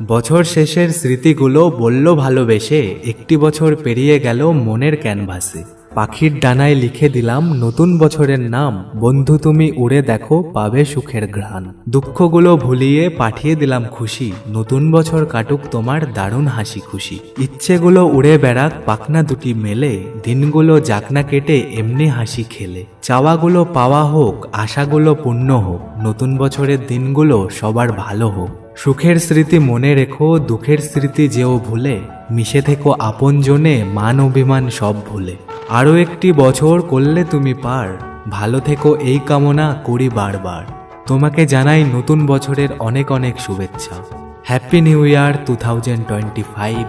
বছর শেষের স্মৃতিগুলো বলল ভালোবেসে, একটি বছর পেরিয়ে গেল মনের ক্যানভাসে। পাখির ডানায় লিখে দিলাম নতুন বছরের নাম, বন্ধু তুমি উড়ে দেখো পাবে সুখের ঘ্রাণ। দুঃখগুলো ভুলিয়ে পাঠিয়ে দিলাম খুশি, নতুন বছর কাটুক তোমার দারুণ হাসি খুশি। ইচ্ছেগুলো উড়ে বেড়াক পাখনা দুটি মেলে, দিনগুলো যাক না কেটে এমনি হাসি খেলে। চাওয়াগুলো পাওয়া হোক, আশাগুলো পূর্ণ হোক, নতুন বছরের দিনগুলো সবার ভালো হোক। সুখের স্মৃতি মনে রেখো, দুঃখের স্মৃতি যেও ভুলে, মিশে থেকো আপনজনে মান অভিমান সব ভুলে। আরও একটি বছর করলে তুমি পার, ভালো থেকো এই কামনা করি বারবার। তোমাকে জানাই নতুন বছরের অনেক অনেক শুভেচ্ছা। Happy new year 2025।